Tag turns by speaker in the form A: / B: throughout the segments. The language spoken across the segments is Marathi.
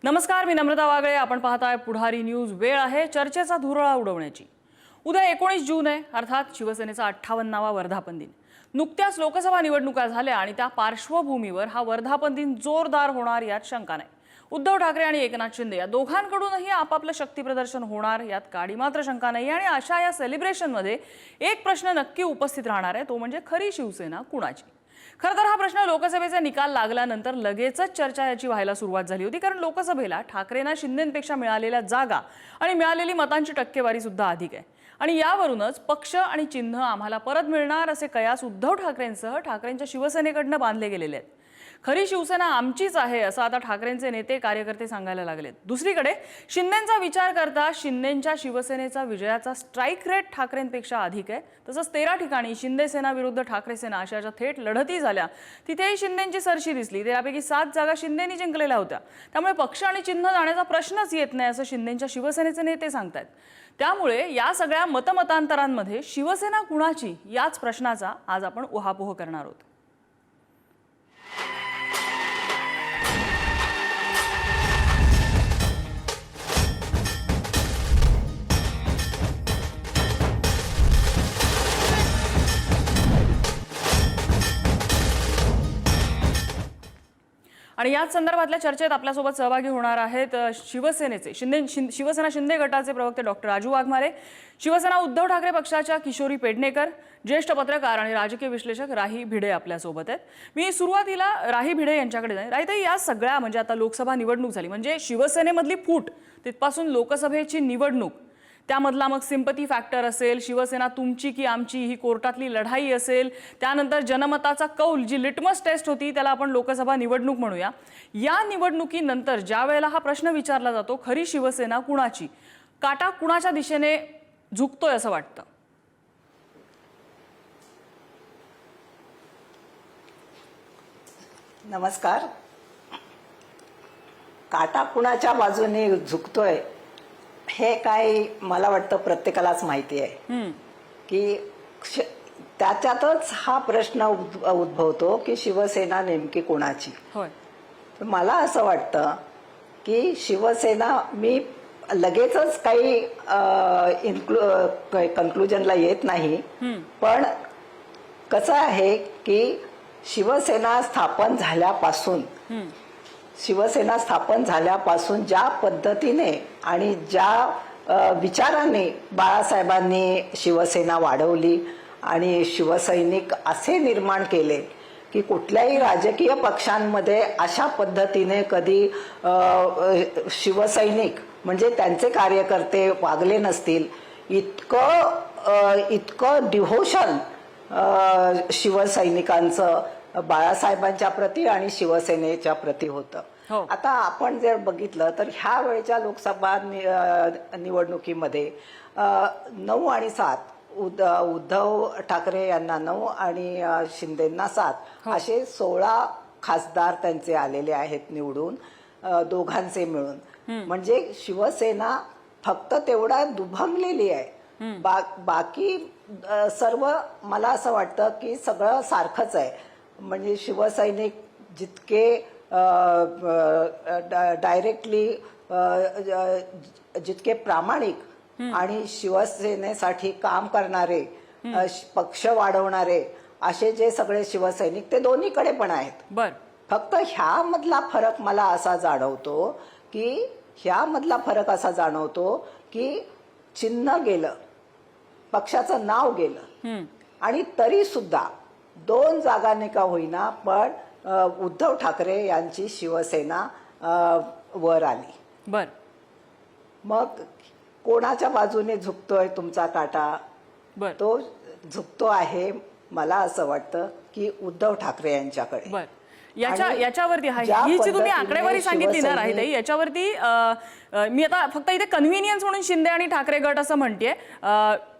A: नमस्कार, मी नम्रता वागळे. आपण पाहताय पुढारी न्यूज. वेळ आहे चर्चेचा धुरळा उडवण्याची. उद्या 19 जून आहे, अर्थात शिवसेनेचा 58वा वर्धापन दिन. नुकत्याच लोकसभा निवडणुका झाल्या आणि त्या पार्श्वभूमीवर हा वर्धापन दिन जोरदार होणार यात शंका नाही. उद्धव ठाकरे आणि एकनाथ शिंदे या दोघांकडूनही आपापलं शक्तीप्रदर्शन होणार यात काडी मात्र शंका नाही. आणि अशा या सेलिब्रेशनमध्ये एक प्रश्न नक्की उपस्थित राहणार आहे, तो म्हणजे खरी शिवसेना कुणाची. खरं तर हा प्रश्न लोकसभेचा निकाल लागल्यानंतर लगेचच चर्चा याची व्हायला सुरुवात झाली होती, कारण लोकसभेला ठाकरेंना शिंदेंपेक्षा मिळालेल्या जागा आणि मिळालेली मतांची टक्केवारी सुद्धा अधिक आहे. आणि यावरूनच पक्ष आणि चिन्ह आम्हाला परत मिळणार असे कयास उद्धव ठाकरेंसह ठाकरेंच्या शिवसेनेकडनं बांधले गेलेले आहेत. खरी शिवसेना आमचीच आहे असं आता ठाकरेंचे नेते कार्यकर्ते सांगायला लागलेत. दुसरीकडे शिंदेंचा विचार करता शिंदेंच्या शिवसेनेचा विजयाचा स्ट्राईक रेट ठाकरेंपेक्षा अधिक आहे. तसंच 13 ठिकाणी शिंदे सेना विरुद्ध ठाकरे सेना अशा ज्या थेट लढती झाल्या तिथेही शिंदेंची सरशी दिसली. त्यापैकी 7 जागा शिंदेंनी जिंकलेल्या होत्या. त्यामुळे पक्ष आणि चिन्ह जाण्याचा प्रश्नच येत नाही असं शिंदेंच्या शिवसेनेचे नेते सांगतात. त्यामुळे या सगळ्या मतमतांतरांमध्ये शिवसेना कुणाची याच प्रश्नाचा आज आपण उहापोह करणार आहोत. आणि याच संदर्भातल्या चर्चेत आपल्यासोबत सहभागी होणार आहेत शिवसेनेचे शिवसेना शिंदे गटाचे प्रवक्ते डॉक्टर राजू वाघमारे, शिवसेना उद्धव ठाकरे पक्षाच्या किशोरी पेडणेकर, ज्येष्ठ पत्रकार आणि राजकीय विश्लेषक राही भिडे आपल्यासोबत आहेत. मी सुरुवातीला राही भिडे यांच्याकडे जाईन. राहीताई, या सगळ्या म्हणजे आता लोकसभा निवडणूक झाली, म्हणजे शिवसेनेमधली फूट तिथपासून लोकसभेची निवडणूक, त्यामधला मग सिंपती फॅक्टर असेल, शिवसेना तुमची की आमची ही कोर्टातली लढाई असेल, त्यानंतर जनमताचा कौल जी लिटमस टेस्ट होती त्याला आपण लोकसभा निवडणूक म्हणूया. या निवडणुकीनंतर ज्या वेळेला हा प्रश्न विचारला जातो खरी शिवसेना कुणाची, काटा कुणाच्या दिशेने झुकतोय असं वाटतं?
B: नमस्कार. काटा कुणाच्या बाजूने झुकतोय हे काय मला वाटतं प्रत्येकालाच माहिती आहे की त्याच्यातच हा प्रश्न उद्भवतो की शिवसेना नेमकी कोणाची. मला असं वाटतं की शिवसेना, मी लगेचच काही कन्क्लुजनला येत नाही, पण कसं आहे की शिवसेना स्थापन झाल्यापासून ज्या पद्धतीने आणि ज्या विचाराने बाळासाहेबांनी शिवसेना वाढवली आणि शिवसैनिक असे निर्माण केले की कुठल्याही राजकीय पक्षांमध्ये अशा पद्धतीने कधी शिवसैनिक म्हणजे त्यांचे कार्यकर्ते वागले नसतील. इतकं डिव्होशन शिवसैनिकांचं बाळासाहेबांच्या प्रती आणि शिवसेनेच्या प्रती होतं. आता आपण जर बघितलं तर ह्या वेळच्या लोकसभा निवडणुकीमध्ये 9 आणि 7 उद्धव ठाकरे यांना 9 आणि शिंदेंना 7 असे 16 खासदार त्यांचे आलेले आहेत निवडून, दोघांचे मिळून. म्हणजे शिवसेना फक्त तेवढा दुभंगलेली आहे. बाकी सर्व मला असं वाटतं की सगळं सारखंच आहे. म्हणजे शिवसैनिक जितके डायरेक्टली जितके प्रामाणिक आणि शिवसेनेसाठी काम करणारे, पक्ष वाढवणारे असे जे सगळे शिवसैनिक ते दोन्हीकडे पण आहेत. फक्त ह्यामधला फरक मला असा जाणवतो की चिन्ह गेलं, पक्षाचं नाव गेलं, आणि तरी सुद्धा 2 जागांनी का होईना पण उद्धव ठाकरे यांची शिवसेना वर आली. मग कोणाच्या बाजूने झुकतोय तुमचा काटा? तो झुकतो आहे मला असं वाटतं की उद्धव ठाकरे यांच्याकडे.
A: याच्यावरती ही जी तुम्ही आकडेवारी सांगितली ना राहीताई, याच्यावरती मी आता फक्त इथे कन्व्हिनियन्स म्हणून शिंदे आणि ठाकरे गट असं म्हणतेय.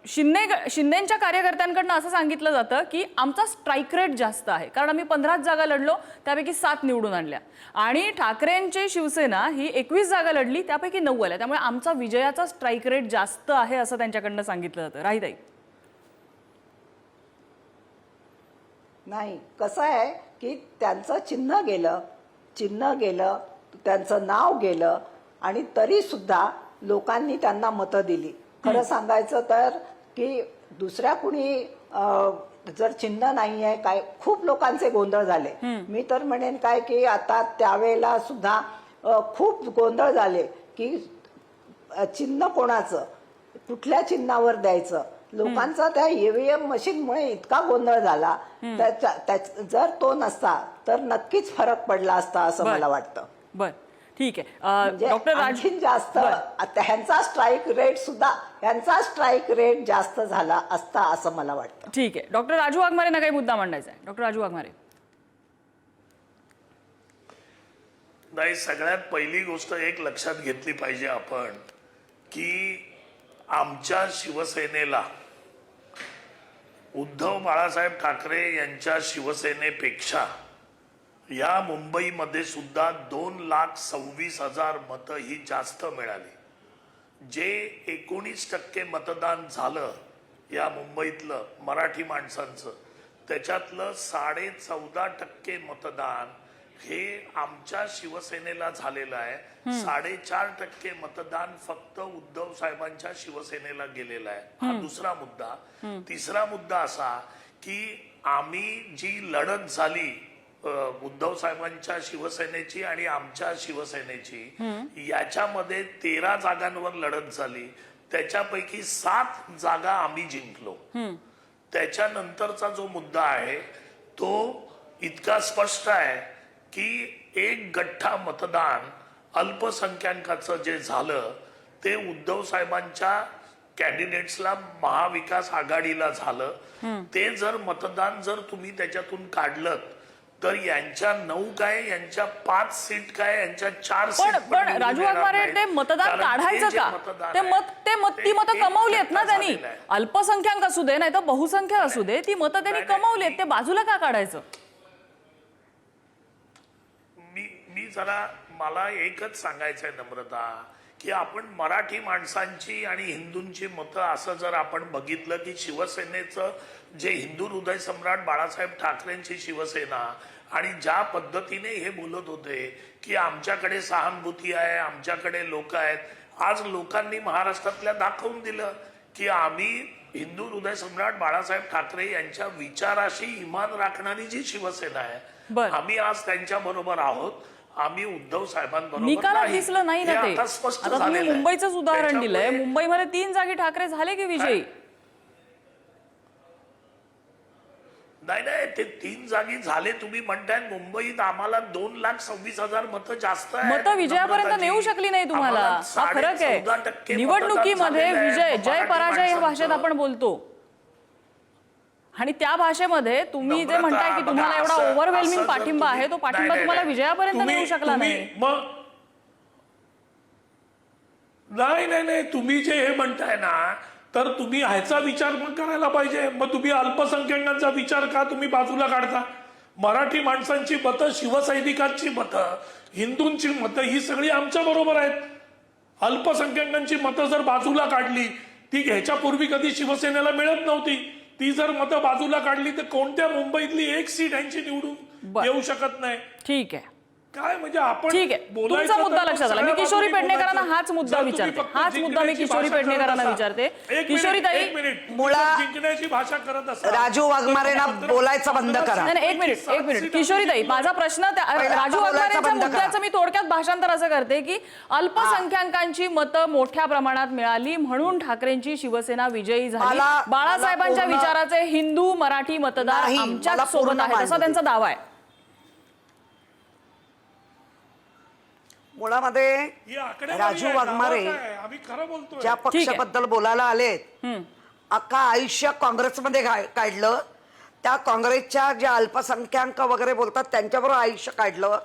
A: शिंदेच्या कार्यकर्त्यांकडनं असं सांगितलं जातं की आमचा स्ट्राईक रेट जास्त आहे, कारण आम्ही 15 जागा लढलो त्यापैकी 7 निवडून आणल्या, आणि ठाकरेंची शिवसेना ही 21 जागा लढली त्यापैकी 9 आल्या, त्यामुळे आमचा विजयाचा स्ट्राईक रेट जास्त आहे असं त्यांच्याकडनं सांगितलं जातं. राहीताई,
B: नाही, कसं आहे की त्यांचं चिन्ह गेलं त्यांचं नाव गेलं आणि तरी सुद्धा लोकांनी त्यांना मतं दिली. खरं सांगायचं तर की दुसऱ्या कुणी जर चिन्ह नाही आहे काय, खूप लोकांचे गोंधळ झाले. मी तर म्हणेन काय की आता त्यावेळेला सुद्धा खूप गोंधळ झाले की चिन्ह कोणाचं, कुठल्या चिन्हावर द्यायचं. लोकांचा त्या ईव्हीएम मशीनमुळे इतका गोंधळ झाला, जर तो नसता तर नक्कीच फरक पडला असता असं मला वाटतं.
A: बर, ठीक आहे. डॉक्टर
B: आणखीन जास्त ह्यांचा स्ट्राईक रेट जास्त झाला असता असं मला वाटतं.
A: ठीक आहे. डॉक्टर राजू वाघमारेंना काही मुद्दा मांडायचा आहे. डॉक्टर राजू वाघमारे.
C: नाही, सगळ्यात पहिली गोष्ट एक लक्षात घेतली पाहिजे आपण की आमच्या शिवसेनेला उद्धव बाळासाहेब ठाकरे यांच्या शिवसेनेपेक्षा या मुंबईमध्ये सुद्धा 2,26,000 मतं ही जास्त मिळाली. जे 19% मतदान झालं या मुंबईतलं मराठी माणसांचं, त्याच्यातलं 14.5% मतदान हे आमच्या शिवसेनेला झालेलं आहे. 4.5% मतदान फक्त उद्धव साहेबांच्या शिवसेनेला गेलेलं आहे. हा दुसरा मुद्दा. तिसरा मुद्दा असा की आम्ही जी लढत झाली उद्धव साहेबांच्या शिवसेनेची आणि आमच्या शिवसेनेची, याच्यामध्ये 13 जागांवर लढत झाली. त्याच्यापैकी 7 जागा आम्ही जिंकलो. त्याच्यानंतरचा जो मुद्दा आहे तो इतका स्पष्ट आहे की एक गठ्ठा मतदान अल्पसंख्याकाचं जे झालं ते उद्धव साहेबांच्या कॅन्डिडेट्सला महाविकास आघाडीला झालं. ते जर मतदान जर तुम्ही त्याच्यातून काढलं तर यांच्या 9 काय, यांच्या 5 सीट काय, यांच्या 4 सीट.
A: पण राजू वाघमारे, ते मतदान काढायचं का? ती मतं कमावली आहेत ना त्यांनी. अल्पसंख्याक असू दे नाही तर बहुसंख्याक असू दे, ती मतं त्यांनी कमावली आहेत. ते बाजूला का काढायचं?
C: मी जरा, मला एकच सांगायचं आहे नम्रता, की आपण मराठी माणसांची आणि हिंदूंची मतं असं जर आपण बघितलं की शिवसेनेचं जे हिंदू हृदय सम्राट बाळासाहेब ठाकरेंची शिवसेना आणि ज्या पद्धतीने हे बोलत होते की आमच्याकडे सहानुभूती आहे, आमच्याकडे लोक आहेत, आज लोकांनी महाराष्ट्रातल्या दाखवून दिलं की आम्ही हिंदू हृदय सम्राट बाळासाहेब ठाकरे यांच्या विचाराशी इमान राखणारी जी शिवसेना आहे, आम्ही आज त्यांच्या बरोबर आहोत. आम्ही उद्धव साहेबांबरोबर
A: निकालात दिसलं नाही ना ते. आता तुम्ही मुंबईचंच उदाहरण दिलंय. मुंबईमध्ये 3 जागी ठाकरे झाले की विजयी?
C: नाही, ते 3 जागी झाले तुम्ही म्हणताय. मुंबईत आम्हाला 2,26,000 मतं जास्त आहेत.
A: मतं विजयापर्यंत नेऊ शकली नाही तुम्हाला. हा फरक आहे. निवडणुकीमध्ये विजय जय पराजय या भाषेत आपण बोलतो आणि त्या भाषेमध्ये तुम्ही जे म्हणताय की तुम्हाला एवढा ओव्हरवेल्मिंग पाठिंबा आहे, तो पाठिंबा तुम्हाला विजयापर्यंत नेऊ शकला नाही.
D: नाही, तुम्ही जे हे म्हणताय ना, तर तुम्ही ह्याचा विचार पण करायला पाहिजे. मग तुम्ही अल्पसंख्याकांचा विचार का तुम्ही बाजूला काढता? मराठी माणसांची मतं, शिवसैनिकांची मतं, हिंदूंची मतं ही सगळी आमच्या बरोबर आहेत. अल्पसंख्याकांची मतं जर बाजूला काढली, ती ह्याच्यापूर्वी कधी शिवसेनेला मिळत नव्हती, ती जर मतं बाजूला काढली तर कोणत्या मुंबईतली 1 सीट यांची निवडून येऊ शकत नाही.
A: ठीक आहे,
D: काय म्हणजे आपण
A: ठीक आहे. तुमचा मुद्दा लक्षात आला. मी किशोरी पेडणेकरांना हाच मुद्दा विचारते. हाच मुद्दा मी किशोरी पेडणेकरांना विचारते. किशोरी ताई,
D: जिंकण्याची भाषा करत असतात.
E: राजू वाघमारेंना बोलायचं बंद करा.
A: नाही, एक मिनिट किशोरी ताई, माझा प्रश्न राजू वाघमारेंच्या मुद्द्याचं मी थोडक्यात भाषांतर असं करते की अल्पसंख्याकांची मतं मोठ्या प्रमाणात मिळाली म्हणून ठाकरेंची शिवसेना विजयी झाली. बाळासाहेबांच्या विचाराचे हिंदू मराठी मतदार आमच्या सोबत आहेत असा त्यांचा दावा आहे.
E: मुळामध्ये राजू वाघमारे ज्या पक्षाबद्दल बोलायला आलेत, अख्खा आयुष्य काँग्रेसमध्ये काढलं. त्या काँग्रेसच्या ज्या अल्पसंख्याक वगैरे बोलतात त्यांच्याबरोबर आयुष्य काढलं.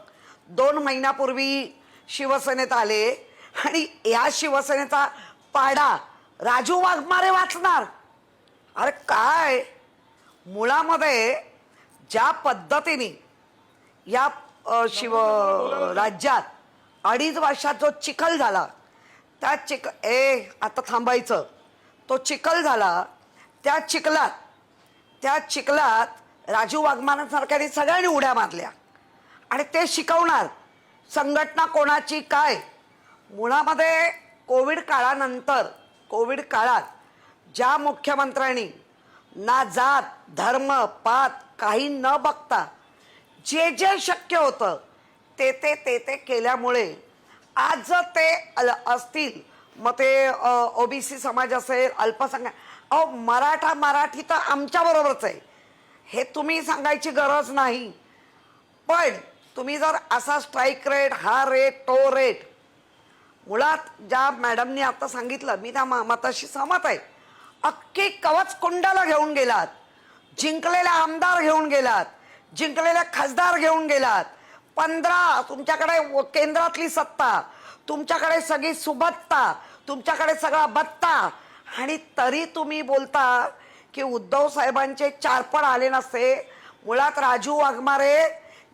E: 2 महिन्यापूर्वी शिवसेनेत आले आणि या शिवसेनेचा पाडा राजू वाघमारे वाचणार. अरे काय, मुळामध्ये ज्या पद्धतीने या राज्यात 2.5 वर्षात जो चिखल झाला, त्या आता थांबायचं, तो चिखल झाला. त्या चिखलात राजू वाघमारेंसारख्याने सगळ्यांनी उड्या मारल्या आणि ते शिकवणार संघटना कोणाची काय. मुळामध्ये कोविड काळात ज्या मुख्यमंत्र्यांनी ना जात धर्म पात काही न बघता जे जे शक्य होतं ते केल्यामुळे आज जर ते असतील, मग ते ओबीसी समाज असेल, अल्पसंख्याक, मराठी तर आमच्या बरोबरच आहे, हे तुम्ही सांगायची गरज नाही. पण तुम्ही जर असा स्ट्राईक रेट, हा रेट, तो रेट, मुळात ज्या मॅडमनी आता सांगितलं, मी त्या मताशी सहमत आहे. अख्खी कवच कुंडाला घेऊन गेलात, जिंकलेले आमदार घेऊन गेलात, जिंकलेले खासदार घेऊन गेलात, 15 तुमच्याकडे केंद्रातली सत्ता, तुमच्याकडे सगळी सुबत्ता, तुमच्याकडे सगळा बत्ता, आणि तरी तुम्ही बोलता की उद्धव साहेबांचे 4 पण आले नसते. मुळात राजू वाघमारे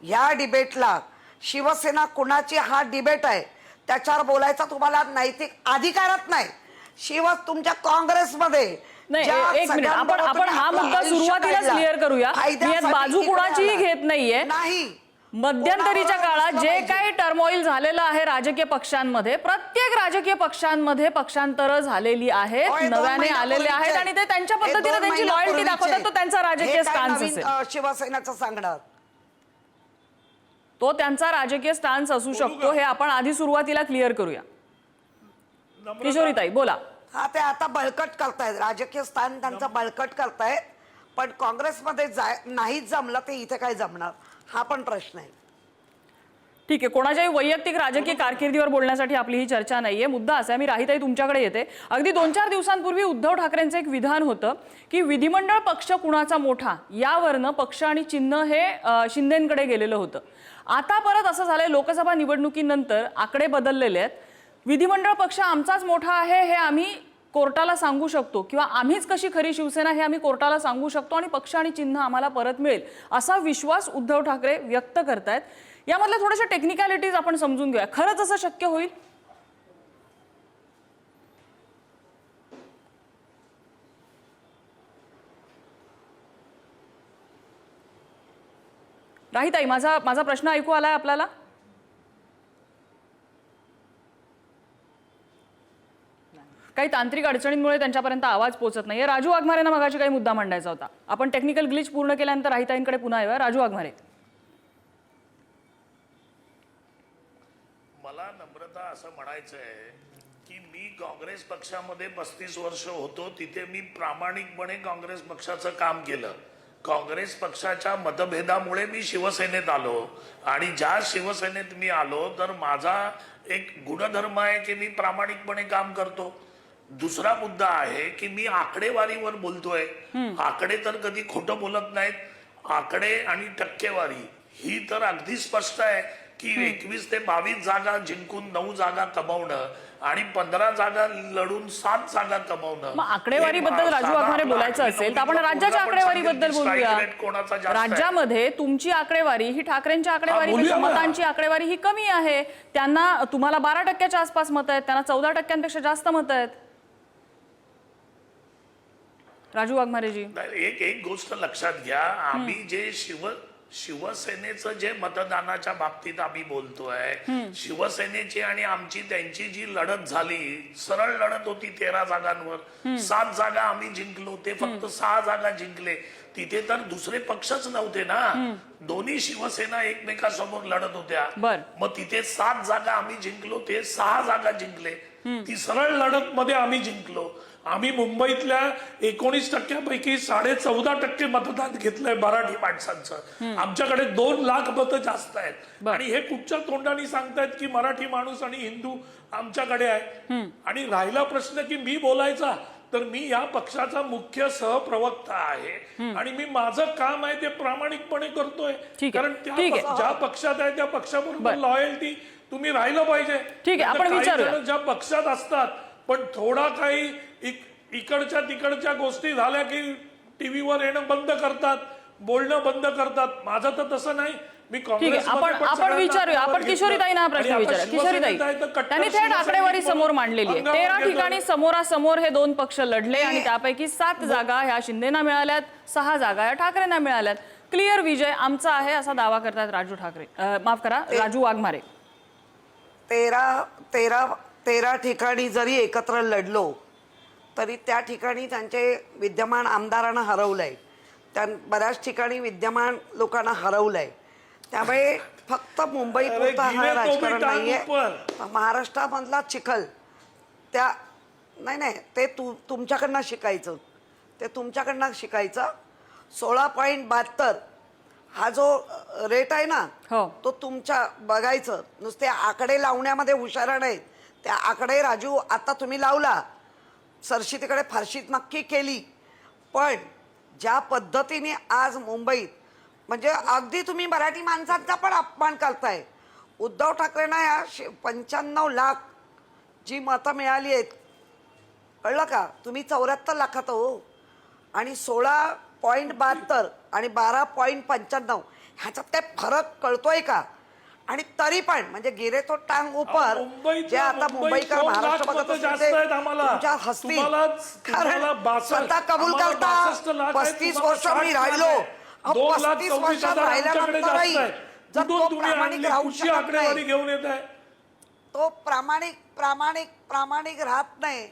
E: ह्या डिबेटला शिवसेना कुणाची हा डिबेट आहे त्याच्यावर बोलायचा तुम्हाला नैतिक अधिकारच नाही. तुमच्या काँग्रेसमध्ये
A: एक मिनिट, आपण हा मुद्दा सुरुवातीलाच क्लिअर करूया. मी बाजू कुणाचीही घेत नाहीये.
E: नाही,
A: मध्यंतरीच्या काळात जे काही टर्मोइल झालेलं आहे राजकीय पक्षांमध्ये, प्रत्येक राजकीय पक्षांमध्ये पक्षांतर झालेली आहेत, नव्याने आलेले आहेत, आणि ते त्यांच्या पद्धतीने त्यांची लॉयल्टी दाखवतात. तो त्यांचा राजकीय स्टान्स असेल,
E: शिवसेनेचं सांगणार
A: तो त्यांचा राजकीय स्टान्स असू शकतो. हे आपण आधी सुरुवातीला क्लिअर करूया. किशोरीताई बोला.
E: हा, ते आता बळकट करतायत, राजकीय स्थान त्यांचं बळकट करतायत. पण काँग्रेसमध्ये नाहीच जमलं ते इथे काय जमणार, हा पण प्रश्न आहे.
A: ठीक आहे, कोणाच्याही वैयक्तिक राजकीय कारकिर्दीवर बोलण्यासाठी आपली ही चर्चा नाहीये. मुद्दा असा आहे, मी राहिताई तुमच्याकडे येते. अगदी 2-4 दिवसांपूर्वी उद्धव ठाकरेंचं एक विधान होतं की विधिमंडळ पक्ष कुणाचा मोठा यावरनं पक्ष आणि चिन्ह हे शिंदेंकडे गेलेलं होतं. आता परत असं झालंय, लोकसभा निवडणुकीनंतर आकडे बदललेले आहेत. विधिमंडळ पक्ष आमचाच मोठा आहे हे आम्ही कोर्टाला सांगू शकतो, किंवा आम्हीच कशी खरी शिवसेना हे आम्ही कोर्टाला सांगू शकतो, आणि पक्ष आणि चिन्ह आम्हाला परत मिळेल असा विश्वास उद्धव ठाकरे व्यक्त करतायत. यामधल्या थोड्याशा टेक्निकॅलिटीज आपण समजून घेऊया. खरंच असं शक्य होईल? राहिताई, माझा प्रश्न ऐकू आलाय आपल्याला? काही तांत्रिक अडचणींमुळे त्यांच्यापर्यंत आवाज पोहोचत नाहीये. राजू वाघमारेंना मगाशी काही मुद्दा मांडायचा होता. आपण टेक्निकल ग्लिच पूर्ण केल्यानंतर राहिताईंकडे पुन्हा येऊया. राजू वाघमारे.
C: मला नम्रता असं म्हणायचंय की मी काँग्रेस पक्षामध्ये 35 वर्ष होतो. तिथे मी प्रामाणिकपणे काँग्रेस पक्षाचं काम केलं. काँग्रेस पक्षाच्या मतभेदामुळे मी शिवसेनेत आलो, आणि ज्या शिवसेनेत मी आलो तर माझा एक गुणधर्म आहे की मी प्रामाणिकपणे काम करतो. दुसरा मुद्दा आहे की मी आकडेवारीवर बोलतोय. आकडे तर कधी खोटं बोलत नाहीत. आकडे आणि टक्केवारी ही तर अगदी स्पष्ट आहे की 21 ते 22 जागा जिंकून 9 जागा कमावणं आणि 15 जागा लढून 7 जागा कमावणं.
A: मग आकडेवारीबद्दल राजू वाघमारे बोलायचं असेल तर आपण राज्याच्या आकडेवारीबद्दल बोलूया. राज्यामध्ये तुमची आकडेवारी ही ठाकरेंच्या आकडेवारीपेक्षा, मतांची आकडेवारी ही कमी आहे. त्यांना, तुम्हाला 12% आसपास मत आहेत, त्यांना 14% जास्त मत आहेत. राजू वाघमारेजी,
C: एक गोष्ट लक्षात घ्या, आम्ही जे शिवसेनेचं जे मतदानाच्या बाबतीत आम्ही बोलतोय, शिवसेनेची आणि आमची त्यांची जी लढत झाली, सरळ लढत होती 13 जागांवर. 7 जागा आम्ही जिंकलो, ते फक्त 6 जागा जिंकले. तिथे तर दुसरे पक्षच नव्हते ना, दोन्ही शिवसेना एकमेकांसमोर लढत होत्या. मग तिथे 7 जागा आम्ही जिंकलो, ते 6 जागा जिंकले.
D: ती सरळ लढत मध्ये आम्ही जिंकलो. आम्ही मुंबईतल्या 19% 14.5% मतदान घेतलंय मराठी माणसांचं. आमच्याकडे 2 लाख मतं जास्त आहेत, आणि हे कुठच्या तोंडाने सांगतायत की मराठी माणूस आणि हिंदू आमच्याकडे आहे. आणि राहिला प्रश्न की मी बोलायचा, तर मी या पक्षाचा मुख्य सहप्रवक्ता आहे, आणि मी माझं काम आहे ते प्रामाणिकपणे करतोय. कारण ज्या पक्षात आहे त्या पक्षाबरोबर लॉयल्टी तुम्ही राहिलं पाहिजे.
A: ठीक आहे, आपण विचारूया.
D: ज्या पक्षात असतात पण थोडा काही इकडच्या तिकडच्या गोष्टी झाल्या की टीव्हीवर येणं बंद करतात, बोलणं बंद करतात. माझं तर तसं नाही. मी काँग्रेस,
A: आपण विचारूया. आपण किशोरीताईंना हा प्रश्न विचारूया. किशोरीताई, त्यांनी थेट आकडेवारी समोर मांडलेली आहे. 13 ठिकाणी समोरासमोर हे 2 पक्ष लढले, आणि त्यापैकी 7 जागा ह्या शिंदेना मिळाल्यात, 6 जागा या ठाकरेंना मिळाल्यात. क्लिअर विजय आमचा आहे असा दावा करतात राजू ठाकरे, माफ करा, राजू वाघमारे.
E: तेरा ठिकाणी जरी एकत्र लढलो तरी त्या ठिकाणी त्यांचे विद्यमान आमदारांना हरवलंय, बऱ्याच ठिकाणी विद्यमान लोकांना हरवलंय. त्यामुळे फक्त मुंबई पुरता हा राजकारण नाहीये. महाराष्ट्रामधला चिखल त्या नाही ते तुमच्याकडनं शिकायचं, ते तुमच्याकडनं शिकायचं. 16.72 हा जो रेट आहे ना, तो तुमच्या बघायचं. नुसते आकडे लावण्यामध्ये हुशार नाहीत. त्या आकडे राजू आता तुम्ही लावला, सरशी तिकडे फारशी नक्की केली, पण ज्या पद्धतीने आज मुंबईत म्हणजे अगदी तुम्ही मराठी माणसांचा पण अपमान करताय. उद्धव ठाकरेंना या 95 लाख जी मतं मिळाली आहेत, कळलं का? तुम्ही 74 लाखात हो, आणि 16.72 आणि 12.95 ह्याच्यात काय फरक कळतोय का? आणि तरी पण म्हणजे गिरे तो टांग उपर जे आता मुंबईकर महाराष्ट्र बघत तुमच्या हस्ती, कारण स्वतः कबूल करता 35 वर्ष मी राहिलो. 35 वर्षात राहिल्यानंतरही जर तो प्रामाणिक राहू शकत नाही, तो प्रामाणिक राहत नाही,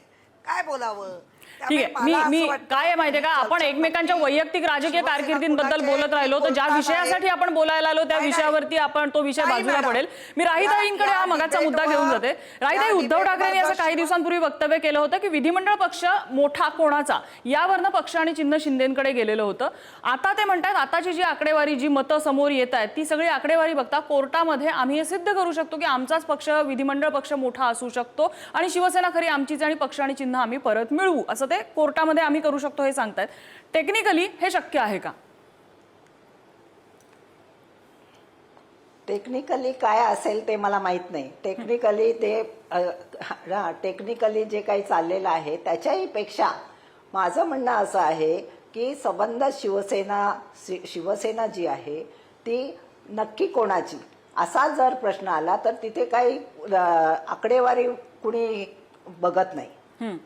E: काय बोलावं?
A: ठीक आहे, मी काय आहे माहितीये का, आपण एकमेकांच्या वैयक्तिक राजकीय कारकिर्दींबद्दल बोलत राहिलो तर ज्या विषयासाठी आपण बोलायला आलो त्या विषयावरती आपण तो विषय बाजूला पडेल. मी राहिताईंकडे हा मगाचा मुद्दा घेऊन जाते. राहिताई, उद्धव ठाकरेंनी असं काही दिवसांपूर्वी वक्तव्य केलं होतं की विधिमंडळ पक्ष मोठा कोणाचा यावरनं पक्ष आणि चिन्ह शिंदेकडे गेलेलं होतं. आता ते म्हणतात आताची जी आकडेवारी, जी मतं समोर येत आहेत ती सगळी आकडेवारी बघता कोर्टामध्ये आम्ही हे सिद्ध करू शकतो की आमचाच पक्ष, विधिमंडळ पक्ष मोठा असू शकतो आणि शिवसेना खरी आमचीच आणि पक्ष आणि चिन्ह आम्ही परत मिळवू, असं ते कोर्टामध्ये आम्ही करू शकतो हे सांगतायत. टेक्निकली हे शक्य आहे का?
B: टेक्निकली काय असेल ते मला माहित नाही. टेक्निकली जे काही चाललेलं आहे त्याच्याही पेक्षा माझं म्हणणं असं आहे की संबंध शिवसेना जी आहे ती नक्की कोणाची असा जर प्रश्न आला तर तिथे काही आकडेवारी कुणी बघत नाही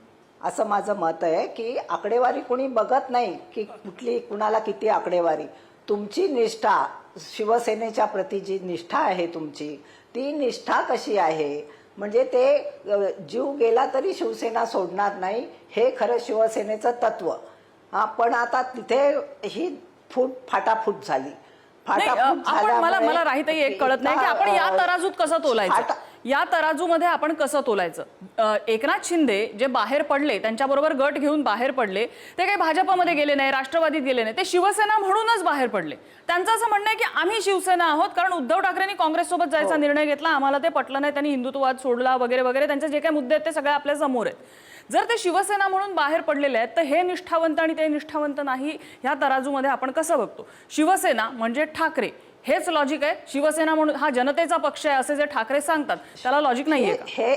B: असं माझं मत आहे. की आकडेवारी कुणी बघत नाही की कुठली कुणाला किती आकडेवारी. तुमची निष्ठा, शिवसेनेच्या प्रती जी निष्ठा आहे तुमची, ती निष्ठा कशी आहे, म्हणजे ते जीव गेला तरी शिवसेना सोडणार नाही हे खरं शिवसेनेचं तत्व. पण आता तिथे ही फाटाफूट झाली.
A: मला राहिताई एक कळत नाही की आपण या तराजूत कसं तोलायचं, या तराजूमध्ये आपण कसं तोलायचं. एकनाथ शिंदे जे बाहेर पडले, त्यांच्याबरोबर गट घेऊन बाहेर पडले, ते काही भाजपमध्ये गेले नाही, राष्ट्रवादीत गेले नाही, ते शिवसेना म्हणूनच बाहेर पडले. त्यांचं असं म्हणणं आहे की आम्ही शिवसेना आहोत कारण उद्धव ठाकरेंनी काँग्रेससोबत जायचा निर्णय घेतला, आम्हाला ते पटलं नाही, त्यांनी हिंदुत्ववाद सोडला वगैरे वगैरे. त्यांचे जे काही मुद्दे आहेत ते सगळे आपल्या समोर आहेत. जर ते शिवसेना म्हणून बाहेर पडलेले आहेत तर हे निष्ठावंत आणि ते निष्ठावंत नाही ह्या तराजूमध्ये आपण कसं बघतो? शिवसेना म्हणजे ठाकरे हेच लॉजिक आहे? शिवसेना म्हणून हा जनतेचा पक्ष आहे असे जे ठाकरे सांगतात त्याला लॉजिक नाहीये का?
B: हे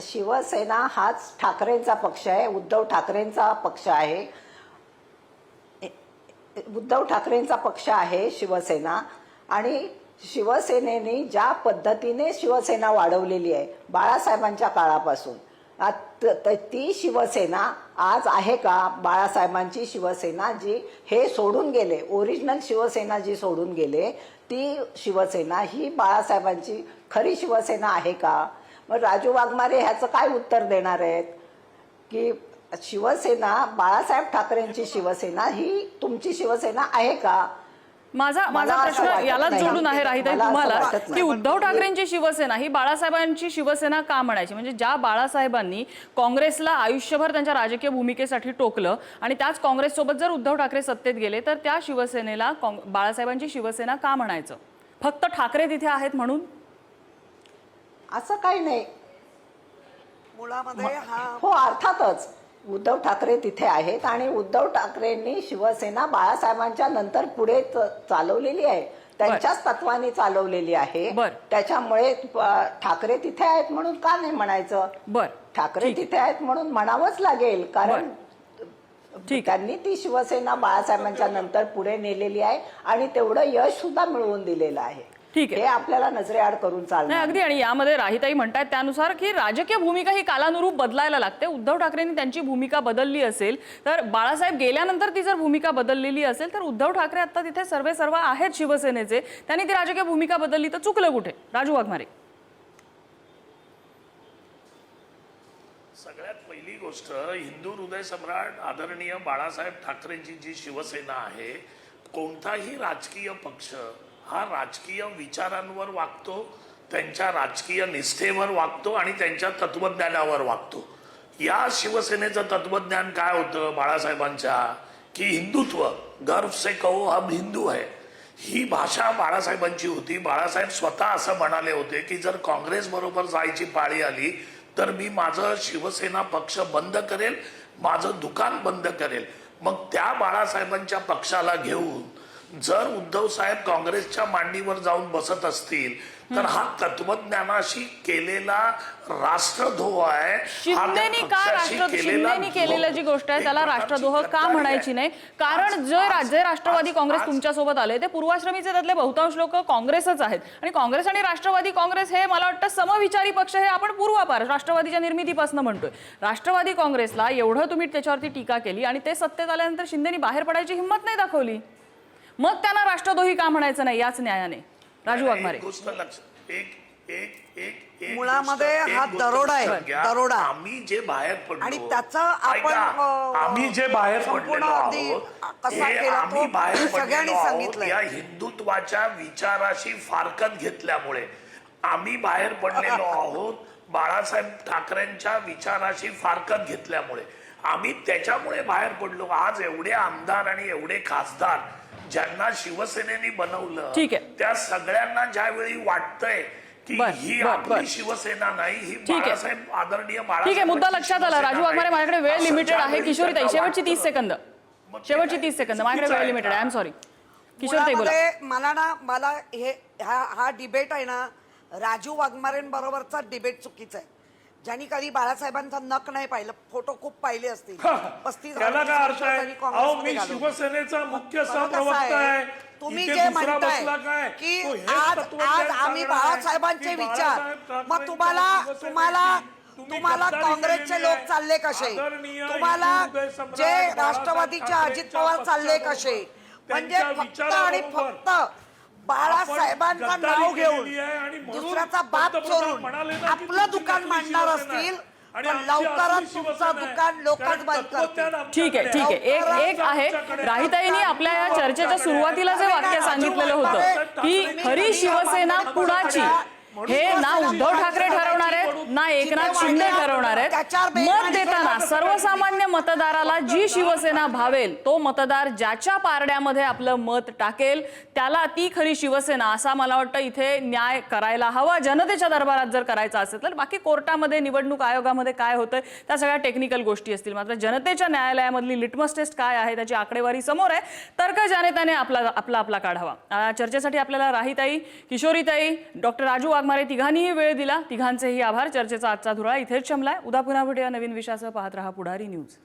B: शिवसेना हाच ठाकरेंचा पक्ष आहे, उद्धव ठाकरेंचा पक्ष आहे. उद्धव ठाकरेंचा पक्ष आहे शिवसेना. आणि शिवसेनेने ज्या पद्धतीने शिवसेना वाढवलेली आहे बाळासाहेबांच्या काळापासून, ती शिवसेना आज आहे का? बाळासाहेबांची शिवसेना जी हे सोडून गेले, ओरिजिनल शिवसेना जी सोडून गेले, ती शिवसेना ही बाळासाहेबांची खरी शिवसेना आहे का? मग राजू वाघमारे ह्याचं काय उत्तर देणार आहेत की शिवसेना, बाळासाहेब ठाकरेंची शिवसेना ही तुमची शिवसेना आहे का?
A: माझा प्रश्न यालाच जोडून आहे राहिताई तुम्हाला की उद्धव ठाकरेंची शिवसेना ही बाळासाहेबांची शिवसेना का म्हणायची? म्हणजे ज्या बाळासाहेबांनी काँग्रेसला आयुष्यभर त्यांच्या राजकीय भूमिकेसाठी टोकलं आणि त्याच काँग्रेससोबत जर उद्धव ठाकरे सत्तेत गेले तर त्या शिवसेनेला बाळासाहेबांची शिवसेना का म्हणायचं? फक्त ठाकरे तिथे आहेत म्हणून?
B: असं काही नाही
E: मुळामध्ये.
B: हो, अर्थातच उद्धव ठाकरे तिथे आहेत आणि उद्धव ठाकरेंनी शिवसेना बाळासाहेबांच्या नंतर पुढे चालवलेली आहे, त्यांच्याच तत्वाने चालवलेली आहे. त्याच्यामुळे ठाकरे तिथे आहेत म्हणून का नाही म्हणायचं? ठाकरे तिथे आहेत म्हणून म्हणावंच लागेल, कारण त्यांनी ती शिवसेना बाळासाहेबांच्या नंतर पुढे नेलेली आहे आणि तेवढं यश सुद्धा मिळवून दिलेलं आहे.
A: ठीक आहे.
B: हे आपल्याला नजरेआड करून चालणार
A: नाही अगदी. आणि यामध्ये राहिताई म्हणतात त्यानुसार की राजकीय भूमिका ही कालानुरूप बदलायला लागते. उद्धव ठाकरेंनी त्यांची भूमिका बदलली असेल तर बाळासाहेब गेल्यानंतर ती जर भूमिका बदललेली असेल तर उद्धव ठाकरे आता तिथे सर्व आहेत शिवसेनेचे, त्यांनी ती राजकीय भूमिका बदलली तर चुकलं कुठे? राजू वाघमारे.
C: सगळ्यात पहिली गोष्ट, हिंदू हृदय सम्राट आदरणीय बाळासाहेब ठाकरेंची जी शिवसेना आहे, कोणताही राजकीय पक्ष हा राजकीय विचारांवर वागतो, त्यांच्या राजकीय निष्ठेवर वागतो आणि त्यांच्या तत्वज्ञानावर वागतो. या शिवसेनेचं तत्वज्ञान काय होतं बाळासाहेबांच्या, की हिंदुत्व, गर्व से कहो हम हिंदू है, ही भाषा बाळासाहेबांची होती. बाळासाहेब स्वतः असं म्हणाले होते की जर काँग्रेस बरोबर जायची पाळी आली तर मी माझं शिवसेना पक्ष बंद करेल, माझं दुकान बंद करेल. मग त्या बाळासाहेबांच्या पक्षाला घेऊन जर उद्धव साहेब काँग्रेसच्या मांडीवर जाऊन बसत असतील तर हा तत्वज्ञानाशी केलेला राष्ट्रद्रोह आहे.
A: शिंदेनी का शिंदेनी केलेलं जी गोष्ट आहे त्याला राष्ट्रद्रोह का म्हणायची नाही? कारण जे राष्ट्रवादी काँग्रेस तुमच्या सोबत आले ते पूर्वाश्रमीचे त्यातले बहुतांश लोक काँग्रेसच आहेत. आणि काँग्रेस आणि राष्ट्रवादी काँग्रेस हे मला वाटतं समविचारी पक्ष हे आपण पूर्वापार राष्ट्रवादीच्या निर्मितीपासून म्हणतोय. राष्ट्रवादी काँग्रेसला एवढं तुम्ही त्याच्यावरती टीका केली आणि ते सत्तेत आल्यानंतर शिंदेनी बाहेर पडायची हिंमत नाही दाखवली, मग त्यांना राष्ट्रद्रोही का म्हणायचं नाही याच न्यायाने? राजू वाघमारे.
E: मुळामध्ये हा दरोडा आहे, दरोडा.
C: आम्ही जे बाहेर पडलो
E: आणि त्याचा आपण
C: आम्ही जे बाहेर पडलेलो आहोत
E: कसा
C: हे
E: केला
C: आम्ही
E: तो
C: बाहेर
E: सगळ्यांनी
C: पडलेलो आहोत
E: सांगितलंय.
C: या हिंदुत्वाच्या विचाराशी फारकत घेतल्यामुळे आम्ही बाहेर पडलेलो आहोत. बाळासाहेब ठाकरेंच्या विचाराशी फारकत घेतल्यामुळे आम्ही त्याच्यामुळे बाहेर पडलो. आज एवढे आमदार आणि एवढे खासदार ज्यांना शिवसेनेने बनवलं,
A: ठीक आहे,
C: त्या सगळ्यांना ज्यावेळी वाटतंय की ही आपली शिवसेना नाही, ही बाळासाहेब आदरणीय बाळासाहेब.
A: ठीक आहे, मुद्दा लक्षात आला. राजू वाघमारे, माझ्याकडे वेळ लिमिटेड आहे. किशोरीताई शेवटची 30 सेकंद, माझ्याकडे वेळ लिमिटेड आहे. I am sorry. किशोरीताई बोला.
E: मला हा डिबेट आहे ना, राजू वाघमारेंबरोबरचा डिबेट चुकीचा आहे. ज्यांनी कधी बाळासाहेबांचा नख नाही पाहिलं, फोटो खूप पाहिले असतील. 35
D: त्याला काय अर्थ आहे? अहो, मी शिवसेनेचा मुख्य सहप्रवक्ता आहे.
E: तुम्ही जे म्हणताय की आज आम्ही बाळासाहेबांचे विचार, मग तुम्हाला काँग्रेसचे लोक चालले कसे, तुम्हाला जे राष्ट्रवादीचे अजित पवार चालले कसे, म्हणजे फक्त आणि फक्त बाळासाहेबांचा नाव घेऊन दुसऱ्याचा बाप चोरून आपलं दुकान मांडणार असतील तर लवकरच तुमचं दुकान लोकच बंद करतील.
A: ठीक आहे. एक आहे, राहिताईंनी आपल्या या चर्चेच्या सुरुवातीला जे वाक्य सांगितलेलं होतं की खरी शिवसेना कुणाची, हे ना उद्धव ठाकरे ठरवणार आहेत ना एकनाथ शिंदे ठरवणार आहेत. मत देताना सर्वसामान्य मतदाराला जी शिवसेना भावेल, तो मतदार ज्याच्या पारड्यामध्ये आपलं मत टाकेल त्याला ती खरी शिवसेना, असा मला वाटतं इथे न्याय करायला हवा जनतेच्या दरबारात जर करायचा असेल तर. बाकी कोर्टामध्ये, निवडणूक आयोगामध्ये काय होतंय त्या सगळ्या टेक्निकल गोष्टी असतील, मात्र जनतेच्या न्यायालयामधली लिटमस टेस्ट काय आहे त्याची आकडेवारी समोर आहे. तर्क जनतेने आपला काढावा. चर्चेसाठी आपल्याला राहिताई, किशोरीताई, डॉक्टर राजू वाघमारे तिघांनीही वेळ दिला. तिघांचेही आभार. चर्चेचा आजचा धुरळा इथेच शमलाय. उद्या पुन्हा भेटूया नवीन विषयासह. पाहत रहा पुढारी न्यूज.